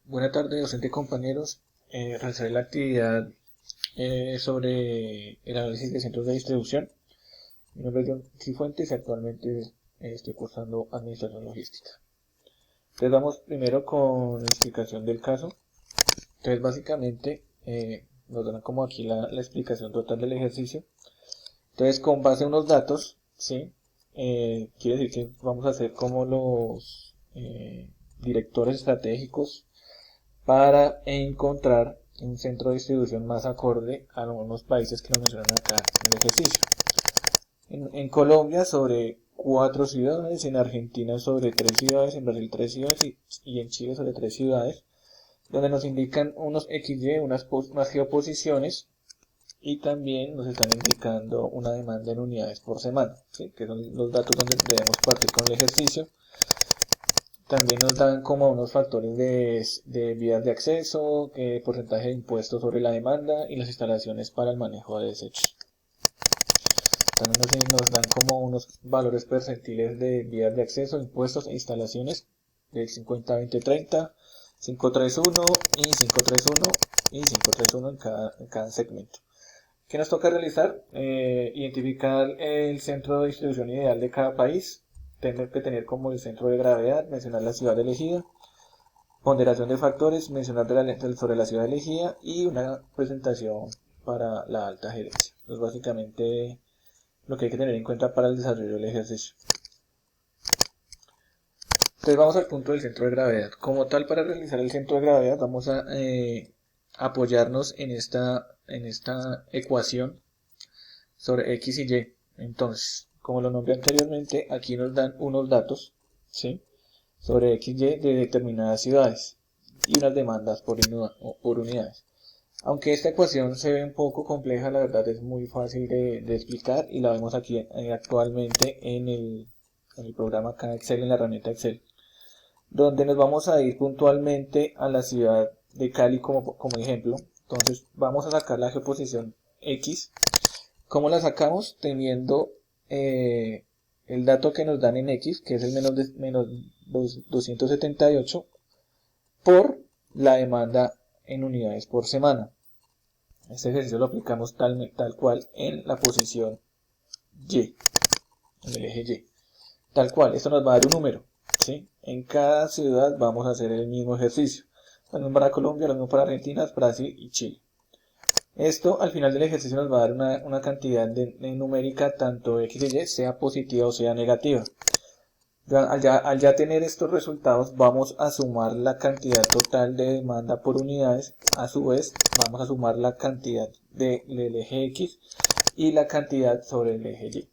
Buenas tardes, docente y compañeros. Realizaré la actividad sobre el análisis de centros de distribución. Mi nombre es John Cifuentes y actualmente estoy cursando Administración Logística. Entonces vamos primero con la explicación del caso. Entonces básicamente nos dan como aquí la explicación total del ejercicio. Entonces con base en unos datos, ¿sí? Quiere decir que vamos a hacer como los directores estratégicos para encontrar un centro de distribución más acorde a algunos países que nos mencionan acá en el ejercicio. En Colombia sobre 4 ciudades, en Argentina sobre 3 ciudades, en Brasil 3 ciudades y en Chile sobre 3 ciudades, donde nos indican unos XY, unas geoposiciones, y también nos están indicando una demanda en unidades por semana, ¿sí? Que son los datos donde debemos partir con el ejercicio. También nos dan como unos factores de vías de acceso, porcentaje de impuestos sobre la demanda y las instalaciones para el manejo de desechos. También nos dan como unos valores percentiles de vías de acceso, impuestos e instalaciones del 50-20-30, 531 y 531 y 531 en cada segmento. ¿Qué nos toca realizar? Identificar el centro de distribución ideal de cada país. Tener que tener como el centro de gravedad, mencionar la ciudad elegida, ponderación de factores, mencionar sobre la ciudad elegida y una presentación para la alta gerencia. Es básicamente lo que hay que tener en cuenta para el desarrollo del ejercicio. Entonces vamos al punto del centro de gravedad. Como tal, para realizar el centro de gravedad vamos a apoyarnos en esta ecuación sobre X y Y. Entonces, como lo nombré anteriormente, aquí nos dan unos datos, ¿sí? Sobre X y de determinadas ciudades y unas demandas por unidades. Aunque esta ecuación se ve un poco compleja, la verdad es muy fácil de explicar y la vemos aquí actualmente en el programa acá Excel, en la herramienta Excel, donde nos vamos a ir puntualmente a la ciudad de Cali como ejemplo. Entonces vamos a sacar la geoposición X. ¿Cómo la sacamos? Teniendo el dato que nos dan en X, que es el menos 278, por la demanda en unidades por semana. Este ejercicio lo aplicamos tal cual en la posición Y, en el eje Y. Tal cual, esto nos va a dar un número, ¿sí? En cada ciudad vamos a hacer el mismo ejercicio. Lo mismo para Colombia, lo mismo para Argentina, Brasil y Chile. Esto al final del ejercicio nos va a dar una cantidad numérica tanto X y Y, sea positiva o sea negativa. Al ya tener estos resultados vamos a sumar la cantidad total de demanda por unidades, a su vez vamos a sumar la cantidad del eje X y la cantidad sobre el eje Y.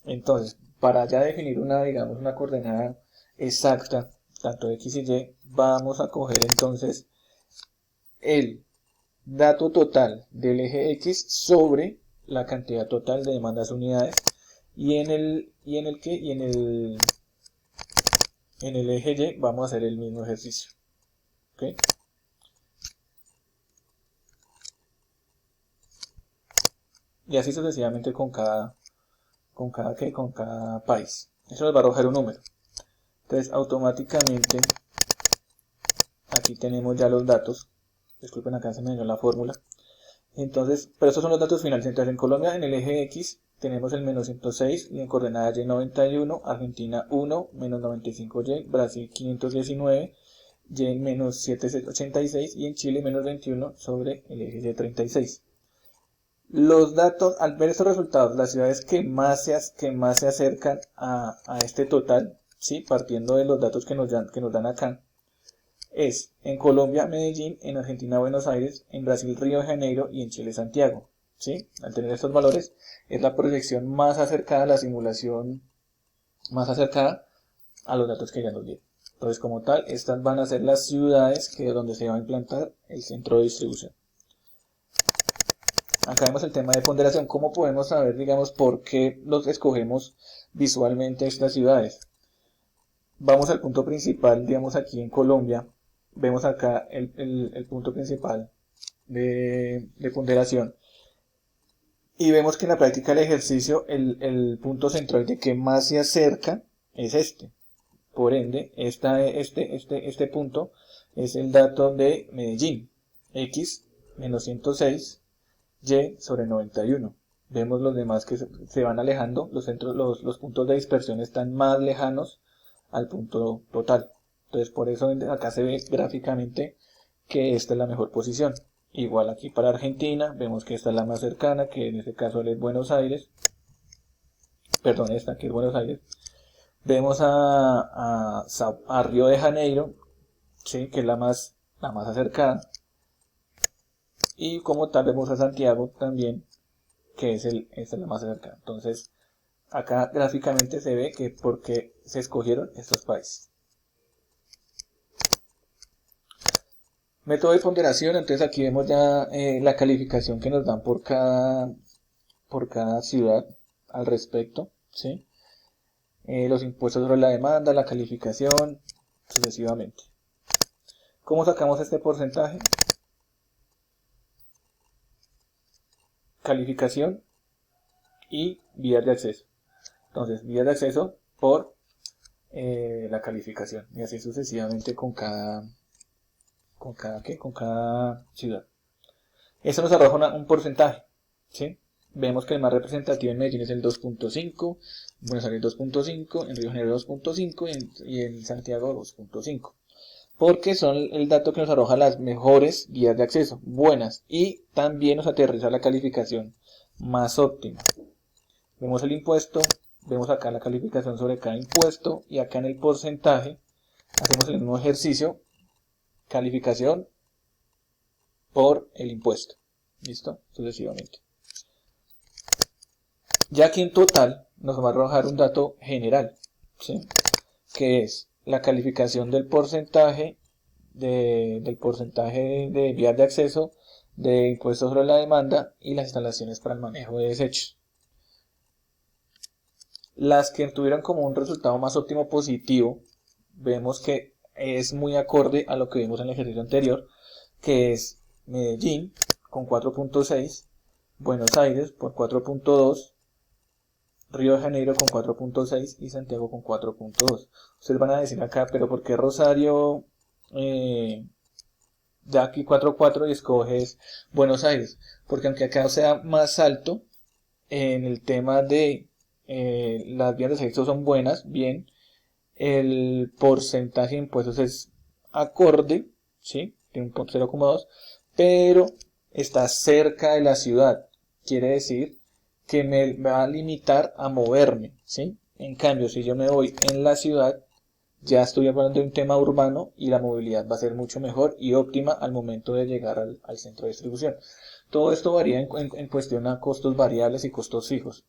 Entonces, para ya definir una coordenada exacta, tanto X y Y, vamos a coger entonces el dato total del eje X sobre la cantidad total de demandas unidades y en el eje Y vamos a hacer el mismo ejercicio. ¿Okay? Y así sucesivamente con cada país. Eso nos va a arrojar un número. Entonces automáticamente aquí tenemos ya los datos. Disculpen, acá se me dio la fórmula. Entonces, pero estos son los datos finales. Entonces en Colombia en el eje X tenemos el menos 106 y en coordenadas Y 91, Argentina 1, menos 95Y, Brasil 519, Y menos 786 y en Chile menos 21 sobre el eje Y 36. Los datos, al ver estos resultados, las ciudades que más se acercan a este total, ¿sí? Partiendo de los datos que nos dan acá, es en Colombia Medellín, en Argentina Buenos Aires, en Brasil Río de Janeiro y en Chile Santiago. ¿Sí? Al tener estos valores es la proyección más acercada a la simulación, más acercada a los datos que ya nos dieron. Entonces, como tal, estas van a ser las ciudades donde se va a implantar el centro de distribución. Acá vemos el tema de ponderación. ¿Cómo podemos saber, digamos, por qué los escogemos visualmente estas ciudades? Vamos al punto principal, digamos, aquí en Colombia. Vemos acá el punto principal de ponderación. Y vemos que en la práctica del ejercicio el punto central de que más se acerca es este. Por ende, este punto es el dato de Medellín, X menos 106, Y sobre 91. Vemos los demás que se van alejando, los puntos de dispersión están más lejanos al punto total. Entonces por eso acá se ve gráficamente que esta es la mejor posición. Igual aquí para Argentina, vemos que esta es la más cercana, que en este caso es Buenos Aires. Perdón, esta que es Buenos Aires. Vemos a Río de Janeiro, ¿sí? Que es la más acercada. Y como tal vemos a Santiago también, que esta es la más cercana. Entonces, acá gráficamente se ve que por qué se escogieron estos países. Método de ponderación, entonces aquí vemos ya la calificación que nos dan por cada ciudad al respecto, ¿sí? Los impuestos sobre la demanda, la calificación, sucesivamente. ¿Cómo sacamos este porcentaje? Calificación y vías de acceso. Entonces, vías de acceso por la calificación, y así sucesivamente con cada ciudad. Esto nos arroja un porcentaje, ¿sí? Vemos que el más representativo en Medellín es el 2.5, en Buenos Aires 2.5, en Río de Janeiro 2.5 y en Santiago 2.5. Porque son el dato que nos arroja las mejores vías de acceso, buenas, y también nos aterriza la calificación más óptima. Vemos el impuesto, vemos acá la calificación sobre cada impuesto, y acá en el porcentaje hacemos el mismo ejercicio, calificación por el impuesto. ¿Listo? Sucesivamente. Ya que en total nos va a arrojar un dato general, ¿sí? Que es la calificación del porcentaje de vías de acceso, de impuestos sobre la demanda y las instalaciones para el manejo de desechos. Las que tuvieron como un resultado más óptimo positivo, vemos que es muy acorde a lo que vimos en el ejercicio anterior, que es Medellín con 4.6, Buenos Aires por 4.2, Río de Janeiro con 4.6 y Santiago con 4.2. Ustedes van a decir acá, pero ¿por qué Rosario da aquí 4.4 y escoges Buenos Aires? Porque aunque acá sea más alto, en el tema de las vías de acceso son buenas, bien, el porcentaje de impuestos es acorde, ¿sí? Tiene un 0.2, pero está cerca de la ciudad. Quiere decir que me va a limitar a moverme, ¿sí? En cambio, si yo me voy en la ciudad, ya estoy hablando de un tema urbano y la movilidad va a ser mucho mejor y óptima al momento de llegar al centro de distribución. Todo esto varía en cuestión a costos variables y costos fijos.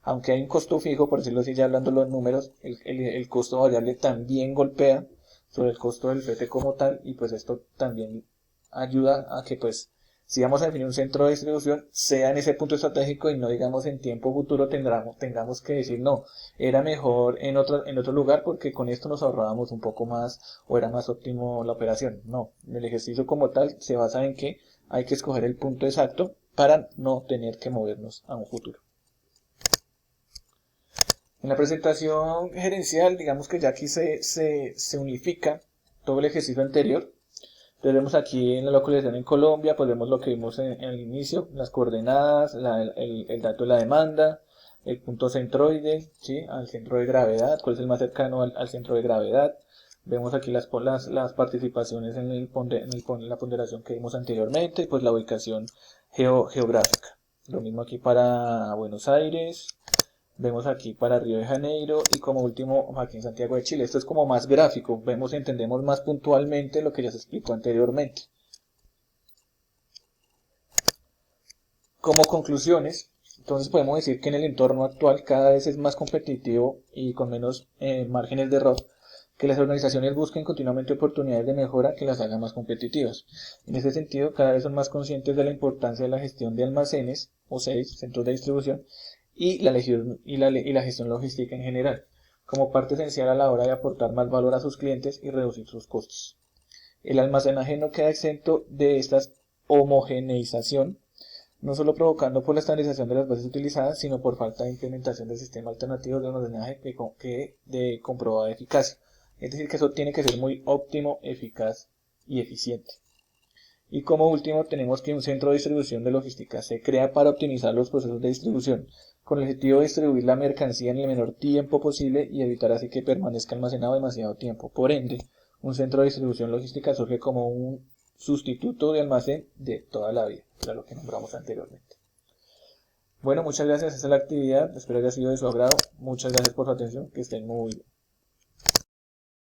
Aunque hay un costo fijo, por decirlo así, ya hablando de los números, el costo variable también golpea sobre el costo del flete como tal, y pues esto también ayuda a que pues si vamos a definir un centro de distribución, sea en ese punto estratégico y no digamos en tiempo futuro tengamos que decir no, era mejor en otro lugar porque con esto nos ahorrábamos un poco más o era más óptimo la operación. No, el ejercicio como tal se basa en que hay que escoger el punto exacto para no tener que movernos a un futuro. En la presentación gerencial, digamos que ya aquí se unifica todo el ejercicio anterior. Entonces vemos aquí en la localización en Colombia, pues vemos lo que vimos en el inicio, las coordenadas, el dato de la demanda, el punto centroide, ¿sí? Al centro de gravedad, cuál es el más cercano al centro de gravedad. Vemos aquí las participaciones en la ponderación que vimos anteriormente, pues la ubicación geográfica. Lo mismo aquí para Buenos Aires. Vemos aquí para Río de Janeiro y como último aquí en Santiago de Chile. Esto es como más gráfico, entendemos más puntualmente lo que ya se explicó anteriormente. Como conclusiones, entonces podemos decir que en el entorno actual cada vez es más competitivo y con menos márgenes de error, que las organizaciones busquen continuamente oportunidades de mejora que las hagan más competitivas. En este sentido, cada vez son más conscientes de la importancia de la gestión de almacenes, o centros de distribución, y la gestión logística en general, como parte esencial a la hora de aportar más valor a sus clientes y reducir sus costos. El almacenaje no queda exento de esta homogeneización, no solo provocando por la estandarización de las bases utilizadas, sino por falta de implementación de sistemas alternativos de almacenaje de comprobada eficacia. Es decir, que eso tiene que ser muy óptimo, eficaz y eficiente. Y como último tenemos que un centro de distribución de logística se crea para optimizar los procesos de distribución, con el objetivo de distribuir la mercancía en el menor tiempo posible y evitar así que permanezca almacenado demasiado tiempo. Por ende, un centro de distribución logística surge como un sustituto de almacén de toda la vida, que era lo que nombramos anteriormente. Bueno, muchas gracias, esa es la actividad, espero que haya sido de su agrado, muchas gracias por su atención, que estén muy bien.